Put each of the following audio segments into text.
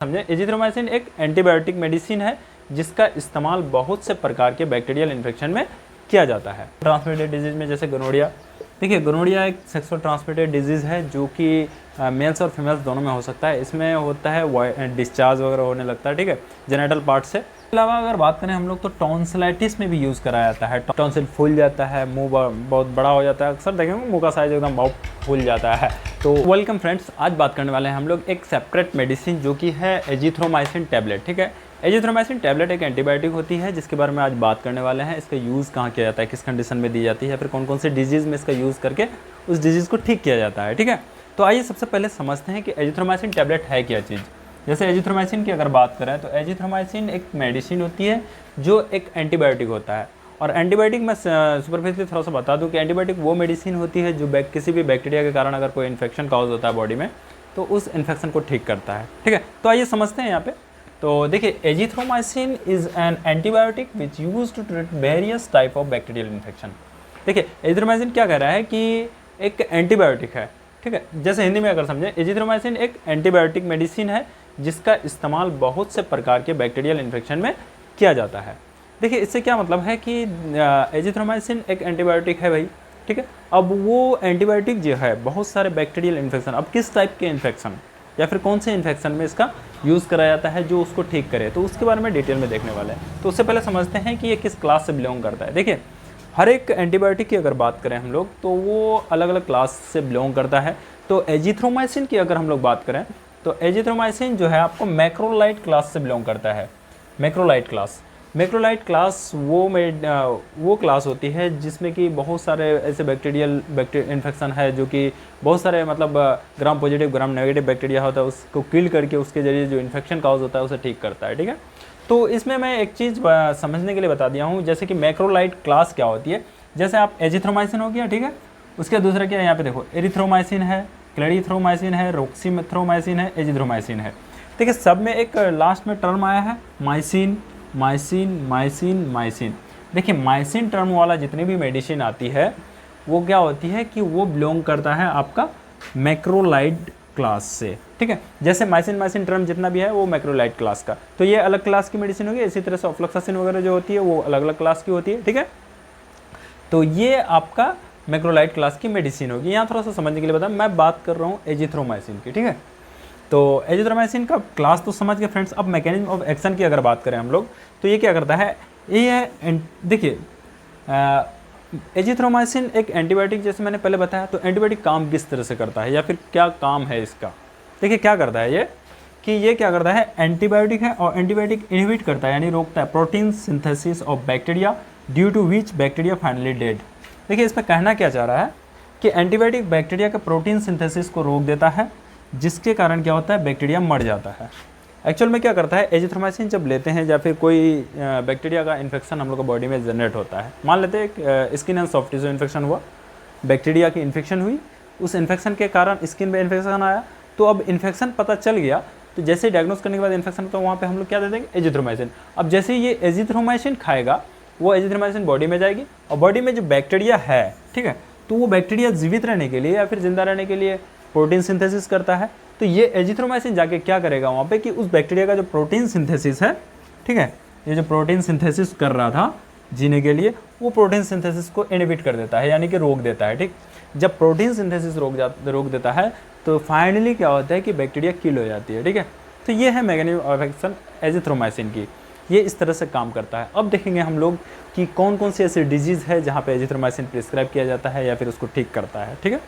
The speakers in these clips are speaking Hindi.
समझे, एजिथ्रोमाइसिन एक एंटीबायोटिक मेडिसिन है जिसका इस्तेमाल बहुत से प्रकार के बैक्टीरियल इन्फेक्शन में किया जाता है। ट्रांसमिटेड डिजीज में जैसे गोनोरिया, देखिए गोनोरिया एक सेक्सुअल ट्रांसमिटेड डिजीज़ है जो कि मेल्स और फीमेल्स दोनों में हो सकता है। इसमें होता है डिस्चार्ज वगैरह होने लगता है, ठीक है, जेनेटल पार्ट से। अलावा अगर बात करें हम लोग तो टॉन्सिलाइटिस में भी यूज़ कराया जाता है। टॉन्सिल फूल जाता है, मुंह बहुत बड़ा हो जाता है, अक्सर देखेंगे मुंह का साइज एकदम बहुत फूल जाता है। तो वेलकम फ्रेंड्स, आज बात करने वाले हैं हम लोग एक सेपरेट मेडिसिन जो कि है एजिथ्रोमाइसिन टैबलेट, ठीक है। एजिथ्रोमाइसिन टैबलेट एक एंटीबायोटिक होती है जिसके बारे में आज बात करने वाले हैं। इसका यूज़ कहाँ किया जाता है, किस कंडीशन में दी जाती है, फिर कौन कौन से डिजीज़ में इसका यूज़ करके उस डिजीज़ को ठीक किया जाता है, ठीक है। तो आइए सबसे पहले समझते हैं कि एजिथ्रोमाइसिन टैबलेट है क्या चीज़। जैसे एजिथ्रोमाइसिन की अगर बात करें तो एजिथ्रोमाइसिन एक मेडिसिन होती है जो एक एंटीबायोटिक होता है। और एंटीबायोटिक मैं सुपरफिशियली थोड़ा सा बता दूं कि एंटीबायोटिक वो मेडिसिन होती है जो किसी भी बैक्टीरिया के कारण अगर कोई इन्फेक्शन काउज होता है बॉडी में तो उस इन्फेक्शन को ठीक करता है, ठीक है। तो आइए समझते हैं यहाँ पे। तो देखिए, azithromycin is an antibiotic which use to treat various type of bacterial infection. देखिए, एजिथ्रोमाइसिन क्या कह रहा है कि एक एंटीबायोटिक है, ठीक है। जैसे हिंदी में अगर समझें, एजिथ्रोमाइसिन एक एंटीबायोटिक मेडिसिन है जिसका इस्तेमाल बहुत से प्रकार के बैक्टीरियल इन्फेक्शन में किया जाता है। देखिए, इससे क्या मतलब है कि एजिथ्रोमाइसिन एक एंटीबायोटिक है भाई, ठीक है। अब वो एंटीबायोटिक जो है बहुत सारे बैक्टीरियल इन्फेक्शन, अब किस टाइप के इन्फेक्शन या फिर कौन से इन्फेक्शन में इसका यूज़ कराया जाता है जो उसको ठीक करे, तो उसके बारे में डिटेल में देखने वाले हैं। तो उससे पहले समझते हैं कि ये किस क्लास से बिलोंग करता है। देखिए, हर एक एंटीबायोटिक की अगर बात करें हम लोग तो वो अलग अलग क्लास से बिलोंग करता है। तो एजिथ्रोमाइसिन की अगर हम लोग बात करें तो एजिथ्रोमाइसिन जो है आपको मैक्रोलाइड क्लास से बिलोंग करता है। मैक्रोलाइड क्लास वो क्लास होती है जिसमें कि बहुत सारे ऐसे बैक्टीरियल इन्फेक्शन है जो कि बहुत सारे मतलब gram positive gram negative bacteria होता है, उसको किल करके उसके जरिए जो इन्फेक्शन काउज होता है उसे ठीक करता है, ठीक है। तो इसमें मैं एक चीज़ समझने के लिए बता दिया हूँ, जैसे कि मैक्रोलाइड क्लास क्या होती है। जैसे आप एजिथ्रोमाइसिन हो गया, ठीक है, उसके दूसरा क्या है, यहाँ पे देखो एरिथ्रोमाइसिन है, क्लेडिथ्रोमाइसिन है, रोक्सीमेथ्रोमाइसिन है, एजिथ्रोमाइसिन है। देखिए, सब में एक लास्ट में टर्म आया है माइसिन माइसिन माइसिन माइसिन। देखिए, माइसिन टर्म वाला जितनी भी मेडिसिन आती है वो क्या होती है कि वो बिलोंग करता है आपका मैक्रोलाइड क्लास से, ठीक है। जैसे माइसिन टर्म जितना भी है वो मैक्रोलाइड क्लास का, तो ये अलग क्लास की मेडिसिन होगी। इसी तरह से ऑफ्लॉक्सासिन वगैरह जो होती है वो अलग अलग क्लास की होती है, ठीक है। तो ये आपका मैक्रोलाइड क्लास की मेडिसिन होगी। यहाँ थोड़ा सा समझने के लिए बता, मैं बात कर रहा हूँ एजिथ्रोमाइसिन की, ठीक है। तो एजिथ्रोमाइसिन का क्लास तो समझ गए फ्रेंड्स। अब मैकेनिज्म ऑफ एक्शन की अगर बात करें हम लोग तो ये क्या करता है, ये है देखिए, एजिथ्रोमाइसिन एक एंटीबायोटिक जैसे मैंने पहले बताया। तो एंटीबायोटिक काम किस तरह से करता है या फिर क्या काम है इसका। देखिए, क्या करता है ये क्या करता है, एंटीबायोटिक है और एंटीबायोटिक इनहिबिट करता है यानी रोकता है protein synthesis of bacteria due to which bacteria finally dead. देखिए, इस पर कहना क्या चाह रहा है कि एंटीबायोटिक बैक्टीरिया का प्रोटीन सिंथेसिस को रोक देता है जिसके कारण क्या होता है, बैक्टीरिया मर जाता है। एक्चुअल में क्या करता है, एजिथ्रोमाइसिन जब लेते हैं या फिर कोई बैक्टीरिया का इन्फेक्शन हम लोग को बॉडी में जनरेट होता है, मान लेते हैं skin and soft tissue infection हुआ, बैक्टीरिया की इन्फेक्शन हुई, उस इन्फेक्शन के कारण स्किन में इन्फेक्शन आया, तो अब इन्फेक्शन पता चल गया तो जैसे ही डायग्नोस करने के बाद इन्फेक्शन तो वहाँ पे हम लोग क्या दे देंगे, एजिथ्रोमाइसिन। अब जैसे ही ये एजिथ्रोमाइसिन खाएगा वो एजिथ्रोमाइसिन बॉडी में जाएगी और बॉडी में जो बैक्टीरिया है, ठीक है, तो वो बैक्टीरिया जीवित रहने के लिए या फिर जिंदा रहने के लिए प्रोटीन सिंथेसिस करता है। तो ये एजिथ्रोमाइसिन जाके क्या करेगा वहाँ पे कि उस बैक्टीरिया का जो प्रोटीन सिंथेसिस है, ठीक है, ये जो प्रोटीन सिंथेसिस कर रहा था जीने के लिए, वो प्रोटीन सिंथेसिस को इनहिबिट कर देता है यानी कि रोक देता है, ठीक। जब प्रोटीन सिंथेसिस रोक देता है तो फाइनली क्या होता है कि बैक्टीरिया किल हो जाती है, ठीक है। तो ये है मैकेनिज्म ऑफ एक्शन एजिथ्रोमाइसिन की, ये इस तरह से काम करता है। अब देखेंगे हम लोग कि कौन कौन सी ऐसी डिजीज़ है जहाँ पे एजिथ्रोमाइसिन प्रिस्क्राइब किया जाता है या फिर उसको ठीक करता है, ठीक है।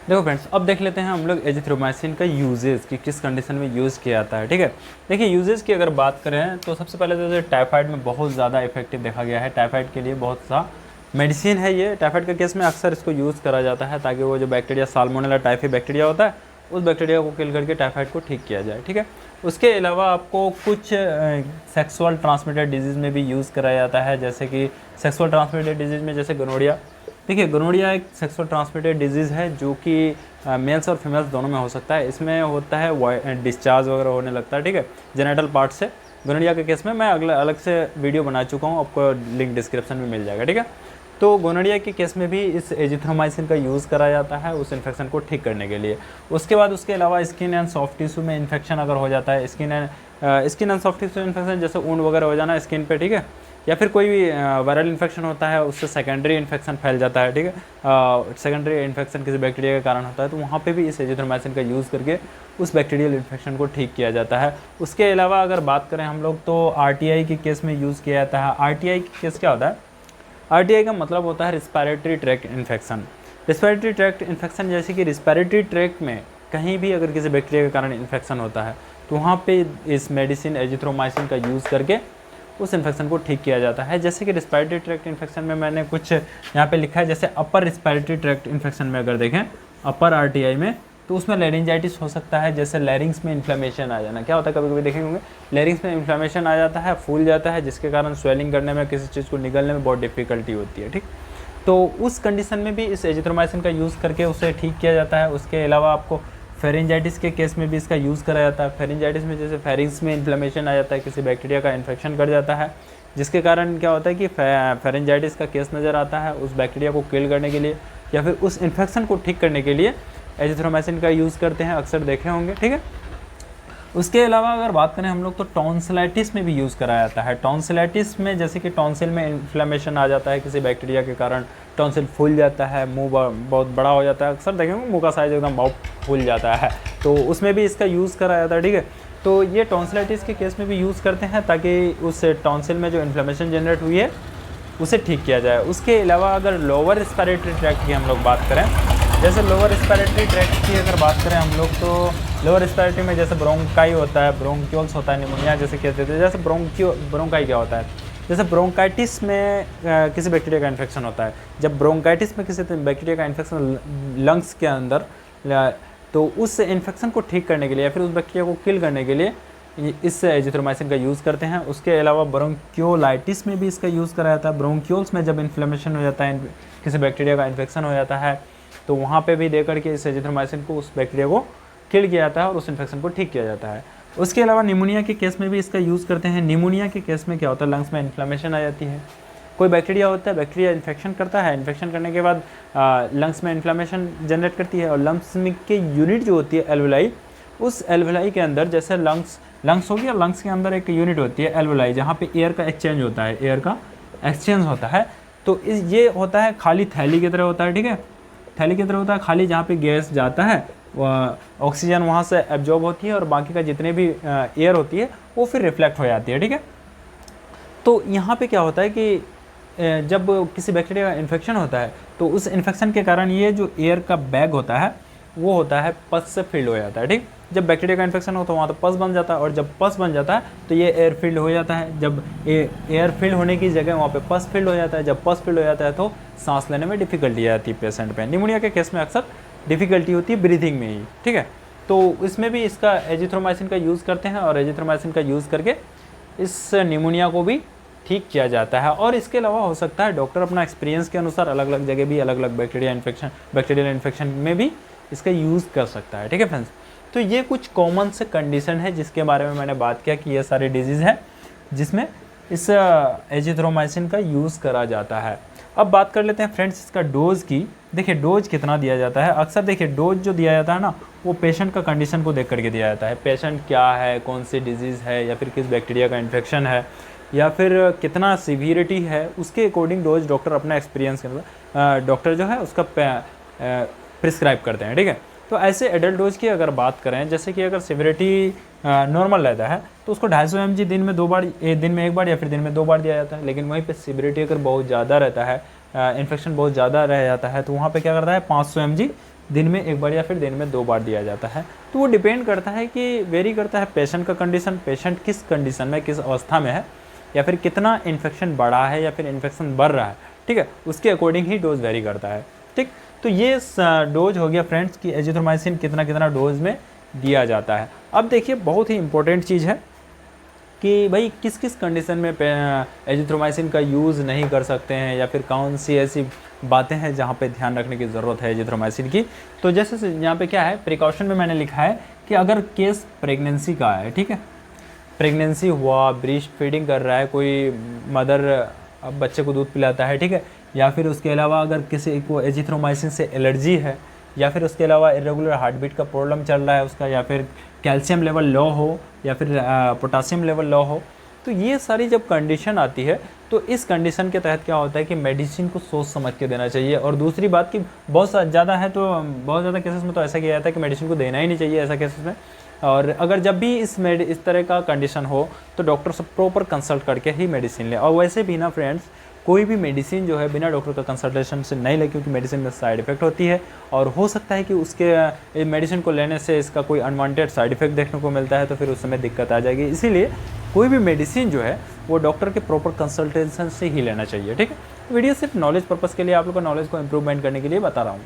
देखो फ्रेंड्स, अब देख लेते हैं हम लोग एजिथ्रोमाइसिन का यूजेस कि किस कंडीशन में यूज़ किया जाता है, ठीक है। देखिए, यूजेस की अगर बात करें तो सबसे पहले तो टाइफाइड में बहुत ज़्यादा इफेक्टिव देखा गया है। टाइफाइड के लिए बहुत सा मेडिसिन है ये। टाइफाइड के केस में अक्सर इसको यूज़ करा जाता है ताकि वो जो बैक्टीरिया साल्मोनेला टाइफी बैक्टीरिया होता है उस बैक्टीरिया को किल करके टाइफाइड को ठीक किया जाए, ठीक है। उसके अलावा आपको कुछ सेक्सुअल ट्रांसमिटेड डिजीज़ में भी यूज़ कराया जाता है, जैसे कि सेक्सुअल ट्रांसमिटेड डिजीज़ में जैसे गोनोरिया। देखिए, गोनोरिया एक सेक्सुअल ट्रांसमिटेड डिजीज़ है जो कि मेल्स और फीमेल्स दोनों में हो सकता है। इसमें होता है डिस्चार्ज वगैरह होने लगता है, ठीक है, जेनेटल पार्ट से। गोनोरिया के केस में मैं अलग से वीडियो बना चुका हूँ, आपको लिंक डिस्क्रिप्शन में मिल जाएगा, ठीक है। तो गोनोरिया के केस में भी इस एजिथ्रोमाइसिन का यूज़ करा जाता है उस इन्फेक्शन को ठीक करने के लिए। उसके बाद उसके अलावा स्किन एंड सॉफ्ट टिश्यू में इन्फेक्शन अगर हो जाता है, skin and soft tissue infection जैसे ऊन वगैरह हो जाना स्किन पे, ठीक है, या फिर कोई भी वायरल इन्फेक्शन होता है उससे सेकेंडरी इन्फेक्शन फैल जाता है, ठीक है, सेकेंडरी इन्फेक्शन किसी बैक्टीरिया के कारण होता है, तो वहाँ पे भी इस एजिथ्रोमाइसिन का यूज़ करके उस बैक्टीरियल इन्फेक्शन को ठीक किया जाता है। उसके अलावा अगर बात करें हम लोग तो आरटीआई के केस में यूज़ किया जाता है। आरटीआई के केस क्या होता है? आरटीआई का मतलब होता है respiratory tract infection. Respiratory tract infection जैसे कि रिस्पायरेटरी ट्रैक्ट में कहीं भी अगर किसी बैक्टीरिया के कारण इन्फेक्शन होता है तो वहाँ पे इस मेडिसिन एजिथ्रोमाइसिन का यूज़ करके उस इन्फेक्शन को ठीक किया जाता है। जैसे कि रिस्पायरेटरी ट्रैक्ट इन्फेक्शन में मैंने कुछ यहाँ पे लिखा है, जैसे अपर रिस्पायरेटरी ट्रैक्ट इन्फेक्शन में अगर देखें अपर आरटीआई में तो उसमें लैरिंजाइटिस हो सकता है, जैसे लैरिंग्स में इन्फ्लेमेशन आ जाना। क्या होता है, कभी कभी देखेंगे लैरिंग्स में इन्फ्लेमेशन आ जाता है, फूल जाता है, जिसके कारण स्वेलिंग करने में, किसी चीज़ को निगलने में बहुत डिफिकल्टी होती है, ठीक। तो उस कंडीशन में भी इस एजिथ्रोमाइसिन का यूज़ करके उसे ठीक किया जाता है। उसके अलावा आपको फेरेंजाइटिस के केस में भी इसका यूज़ करा जाता है। फेरेंजाइटिस में जैसे फेरिंग्स में इन्फ्लेमेशन आ जाता है, किसी बैक्टीरिया का इन्फेक्शन कर जाता है, जिसके कारण क्या होता है कि फेरेंजाइटिस का केस नज़र आता है। उस बैक्टीरिया को किल करने के लिए या फिर उस इन्फेक्शन को ठीक करने के लिए एजिथ्रोमाइसिन का यूज़ करते हैं, अक्सर देखे होंगे, ठीक है। उसके अलावा अगर बात करें हम लोग तो टॉन्सिलाइटिस में भी यूज़ कराया जाता है। टॉन्सिलाइटिस में जैसे कि टॉन्सिल में इन्फ्लेमेशन आ जाता है किसी बैक्टीरिया के कारण, टॉन्सिल फूल जाता है, मुंह बहुत बड़ा हो जाता है, अक्सर देखेंगे मुंह का साइज एकदम बहुत फूल जाता है, तो उसमें भी इसका यूज़ कराया जाता है, ठीक है। तो ये टॉन्सिलाइटिस के केस में भी यूज़ करते हैं ताकि उस टॉन्सिल में जो इन्फ्लेमेशन जनरेट हुई है उसे ठीक किया जाए। उसके अलावा अगर लोअर रिस्पायरेटरी ट्रैक्ट की हम लोग बात करें, जैसे लोअर रिस्पायरेटरी ट्रैक्ट की अगर बात करें हम लोग तो लोअर रिस्पायरेटरी में जैसे ब्रोंकाई होता है, ब्रोंक्यूल्स होता है, निमोनिया जैसे कहते थे। जैसे ब्रोंकाई क्या होता है, जैसे ब्रोंकाइटिस में किसी बैक्टीरिया का इन्फेक्शन होता है। जब ब्रोंकाइटिस में किसी बैक्टीरिया का इन्फेक्शन लंग्स के अंदर, तो उस इन्फेक्शन को ठीक करने के लिए या फिर उस बैक्टीरिया को किल करने के लिए इस एजिथ्रोमाइसिन का यूज़ करते हैं। उसके अलावा ब्रोंक्योलाइटिस में भी इसका यूज़ करा जाता है। ब्रोंक्यूल्स में जब इन्फ्लेमेशन हो जाता है, किसी बैक्टीरिया का इन्फेक्शन हो जाता है, तो वहाँ पे भी दे करके इस एजिथ्रोमाइसिन को उस बैक्टीरिया को किल किया जाता है और उस इन्फेक्शन को ठीक किया जाता है। उसके अलावा निमोनिया के केस में भी इसका यूज़ करते हैं। निमोनिया के केस में क्या होता है, लंग्स में इन्फ्लेमेशन आ जाती है, कोई बैक्टीरिया होता है, बैक्टीरिया इन्फेक्शन करता है, इन्फेक्शन करने के बाद लंग्स में इन्फ्लेमेशन जनरेट करती है और लंग्स में के यूनिट जो होती है एल्वुलाई, उस एल्वुलाई के अंदर जैसे लंग्स हो गया, लंग्स के अंदर एक यूनिट होती है एल्वुलाई, जहाँ पे एयर का एक्सचेंज होता है, एयर का एक्सचेंज होता है। तो ये होता है खाली थैली की तरह होता है, ठीक है, थैली की तरह होता है खाली, जहाँ पे गैस जाता है, ऑक्सीजन वहाँ से एब्जॉर्ब होती है और बाकी का जितने भी एयर होती है वो फिर रिफ्लेक्ट हो जाती है, ठीक है। तो यहाँ पे क्या होता है कि जब किसी बैक्टीरिया का इन्फेक्शन होता है तो उस इन्फेक्शन के कारण ये जो एयर का बैग होता है वो होता है पस से फिल्ड हो जाता है, ठीक। जब बैक्टीरिया का इन्फेक्शन हो तो वहाँ तो पस बन जाता है और जब पस बन जाता है तो ये एयर फील्ड हो जाता है। जब एयर फील्ड होने की जगह वहाँ पे पस फील्ड हो जाता है। जब पस फील्ड हो जाता है तो सांस लेने में डिफिकल्टी आ जाती है पेशेंट पे। निमोनिया के केस में अक्सर डिफिकल्टी होती है ब्रीथिंग में ही, ठीक है। तो इसमें भी इसका एजिथ्रोमाइसिन का यूज़ करते हैं और एजिथ्रोमाइसिन का यूज़ करके इस निमोनिया को भी ठीक किया जाता है। और इसके अलावा हो सकता है डॉक्टर अपना एक्सपीरियंस के अनुसार अलग अलग जगह भी अलग अलग बैक्टीरियल इन्फेक्शन में भी इसका यूज़ कर सकता है, ठीक है फ्रेंड्स। तो ये कुछ कॉमन से कंडीशन है जिसके बारे में मैंने बात किया कि ये सारे डिजीज़ हैं जिसमें इस एजिथ्रोमाइसिन का यूज़ करा जाता है। अब बात कर लेते हैं फ्रेंड्स इसका डोज़ की। देखिए डोज कितना दिया जाता है। अक्सर देखिए डोज जो दिया जाता है ना वो पेशेंट का कंडीशन को देख करके दिया जाता है। पेशेंट क्या है, कौन सी डिजीज़ है या फिर किस बैक्टीरिया का इन्फेक्शन है या फिर कितना सीवियरिटी है, उसके अकॉर्डिंग डोज डॉक्टर अपना एक्सपीरियंस के अंदर डॉक्टर जो है उसका प्रिस्क्राइब करते हैं, ठीक है। तो ऐसे एडल्ट डोज की अगर बात करें, जैसे कि अगर सीवियरिटी नॉर्मल रहता है तो उसको 250 mg दिन में 2 बार, दिन में 1 बार या फिर दिन में 2 बार दिया जाता है। लेकिन वहीं पे सीवियरिटी अगर बहुत ज़्यादा रहता है, इन्फेक्शन बहुत ज़्यादा रह जाता है, तो वहाँ पे क्या करता है 500 mg दिन में 1 बार या फिर दिन में 2 बार दिया जाता है। तो वो डिपेंड करता है कि वेरी करता है पेशेंट का कंडीशन, पेशेंट किस कंडीशन में, किस अवस्था में है या फिर कितना इन्फेक्शन बढ़ा है या फिर इन्फेक्शन बढ़ रहा है, ठीक है, उसके अकॉर्डिंग ही डोज वेरी करता है, ठीक। तो ये डोज हो गया फ्रेंड्स कि एजिथ्रोमाइसिन कितना कितना डोज में दिया जाता है। अब देखिए बहुत ही इंपॉर्टेंट चीज़ है कि भाई किस किस कंडीशन में एजिथ्रोमाइसिन का यूज़ नहीं कर सकते हैं या फिर कौन सी ऐसी बातें हैं जहाँ पे ध्यान रखने की ज़रूरत है एजिथ्रोमाइसिन की। तो जैसे यहाँ पे क्या है, प्रिकॉशन में मैंने लिखा है कि अगर केस प्रेगनेंसी का है, ठीक है, प्रेगनेंसी हुआ, ब्रेस्ट फीडिंग कर रहा है, कोई मदर अब बच्चे को दूध पिलाता है, ठीक है, या फिर उसके अलावा अगर किसी को एजिथ्रोमाइसिन से एलर्जी है, या फिर उसके अलावा इरेगुलर हार्ट बीट का प्रॉब्लम चल रहा है उसका, या फिर कैल्शियम लेवल लो हो, या फिर पोटासियम लेवल लो हो, तो ये सारी जब कंडीशन आती है तो इस कंडीशन के तहत क्या होता है कि मेडिसिन को सोच समझ के देना चाहिए। और दूसरी बात कि बहुत ज़्यादा है तो बहुत ज़्यादा केसेस में तो ऐसा किया जाता है कि मेडिसिन को देना ही नहीं चाहिए ऐसा केसेस में। और अगर जब भी इस तरह का कंडीशन हो तो डॉक्टर से प्रॉपर कंसल्ट करके ही मेडिसिन लें। और वैसे भी ना फ्रेंड्स, कोई भी मेडिसिन जो है बिना डॉक्टर का कंसल्टेशन से नहीं ले, क्योंकि मेडिसिन में साइड इफ़ेक्ट होती है और हो सकता है कि उसके मेडिसिन को लेने से इसका कोई अनवांटेड साइड इफ़ेक्ट देखने को मिलता है, तो फिर उस समय दिक्कत आ जाएगी। इसीलिए कोई भी मेडिसिन जो है वो डॉक्टर के प्रॉपर कंसल्टेशन से ही लेना चाहिए, ठीक है। वीडियो सिर्फ नॉलेज पर्पज़ के लिए, आप लोग का नॉलेज को इम्प्रूवमेंट करने के लिए बता रहा हूँ,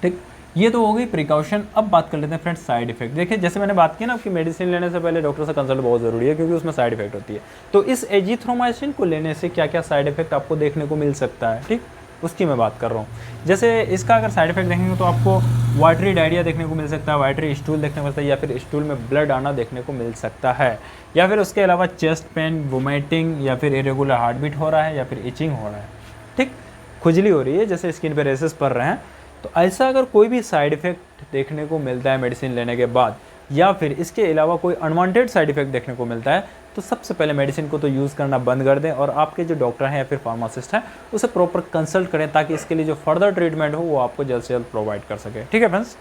ठीक। ये तो हो गई प्रिकॉशन। अब बात कर लेते हैं फ्रेंड्स साइड इफेक्ट। देखिए जैसे मैंने बात की ना कि मेडिसिन लेने से पहले डॉक्टर से कंसल्ट बहुत ज़रूरी है, क्योंकि उसमें साइड इफेक्ट होती है। तो इस एजिथ्रोमाइसिन को लेने से क्या क्या साइड इफेक्ट आपको देखने को मिल सकता है, ठीक, उसकी मैं बात कर रहा हूँ। जैसे इसका अगर साइड इफेक्ट देखेंगे तो आपको वाटरी डायरिया देखने को मिल सकता है, वाटरी स्टूल देखने को मिलता है, या फिर स्टूल में ब्लड आना देखने को मिल सकता है, या फिर उसके अलावा चेस्ट पेन, वोमिटिंग, या फिर इरेगुलर हार्ट बीट हो रहा है, या फिर इचिंग हो रहा है, ठीक, खुजली हो रही है, जैसे स्किन पे रेसेस पड़ रहे हैं। तो ऐसा अगर कोई भी साइड इफ़ेक्ट देखने को मिलता है मेडिसिन लेने के बाद, या फिर इसके अलावा कोई अनवांटेड साइड इफ़ेक्ट देखने को मिलता है, तो सबसे पहले मेडिसिन को तो यूज़ करना बंद कर दें और आपके जो डॉक्टर हैं या फिर फार्मासिस्ट हैं उसे प्रॉपर कंसल्ट करें, ताकि इसके लिए जो फर्दर ट्रीटमेंट हो वो आपको जल्द से जल्द प्रोवाइड कर सके, ठीक है फ्रेंड्स।